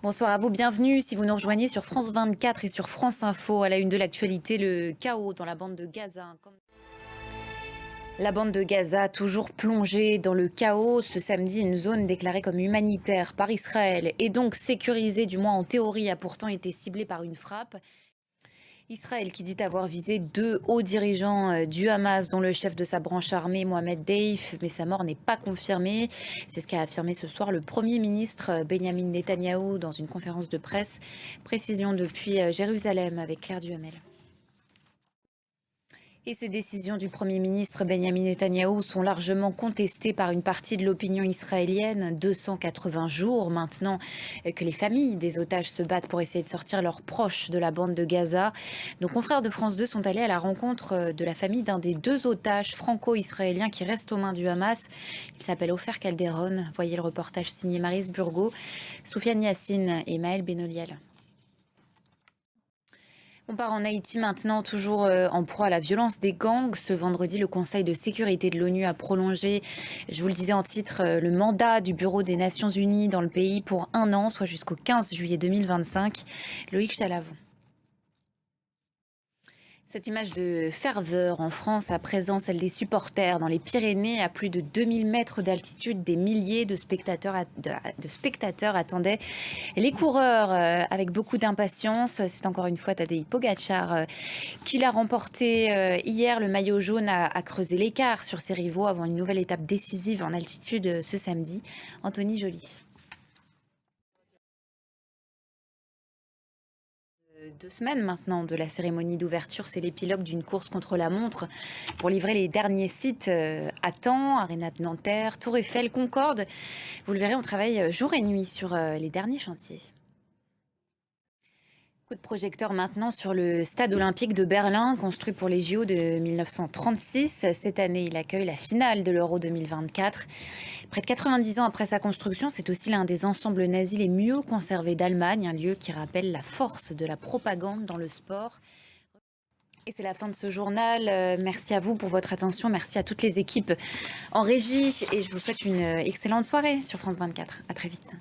Bonsoir à vous, bienvenue. Si vous nous rejoignez sur France 24 et sur France Info, à la une de l'actualité, le chaos dans la bande de Gaza. La bande de Gaza, toujours plongée dans le chaos. Ce samedi, une zone déclarée comme humanitaire par Israël et donc sécurisée, du moins en théorie, a pourtant été ciblée par une frappe. Israël qui dit avoir visé deux hauts dirigeants du Hamas, dont le chef de sa branche armée, Mohamed Deif, mais sa mort n'est pas confirmée. C'est ce qu'a affirmé ce soir le Premier ministre Benjamin Netanyahou dans une conférence de presse. Précision depuis Jérusalem avec Claire Duhamel. Et ces décisions du Premier ministre Benjamin Netanyahou sont largement contestées par une partie de l'opinion israélienne. 280 jours maintenant que les familles des otages se battent pour essayer de sortir leurs proches de la bande de Gaza. Nos confrères de France 2 sont allés à la rencontre de la famille d'un des deux otages franco-israéliens qui restent aux mains du Hamas. Il s'appelle Ofer Calderon. Voyez le reportage signé Maryse Burgot, Soufiane Yassine et Maël Benoliel. On part en Haïti maintenant, toujours en proie à la violence des gangs. Ce vendredi, le Conseil de sécurité de l'ONU a prolongé, je vous le disais en titre, le mandat du Bureau des Nations Unies dans le pays pour 1 an, soit jusqu'au 15 juillet 2025. Loïc Chalavon. Cette image de ferveur en France, à présent celle des supporters dans les Pyrénées, à plus de 2000 mètres d'altitude, des milliers de spectateurs attendaient les coureurs avec beaucoup d'impatience. C'est encore une fois Tadej Pogačar qui l'a remporté hier. Le maillot jaune a creusé l'écart sur ses rivaux avant une nouvelle étape décisive en altitude ce samedi. Anthony Joly. 2 semaines maintenant de la cérémonie d'ouverture, c'est l'épilogue d'une course contre la montre pour livrer les derniers sites à temps, Aréna de Nanterre, Tour Eiffel, Concorde. Vous le verrez, on travaille jour et nuit sur les derniers chantiers. Coup de projecteur maintenant sur le stade olympique de Berlin, construit pour les JO de 1936. Cette année, il accueille la finale de l'Euro 2024. Près de 90 ans après sa construction, c'est aussi l'un des ensembles nazis les mieux conservés d'Allemagne, un lieu qui rappelle la force de la propagande dans le sport. Et c'est la fin de ce journal. Merci à vous pour votre attention. Merci à toutes les équipes en régie. Et je vous souhaite une excellente soirée sur France 24. À très vite.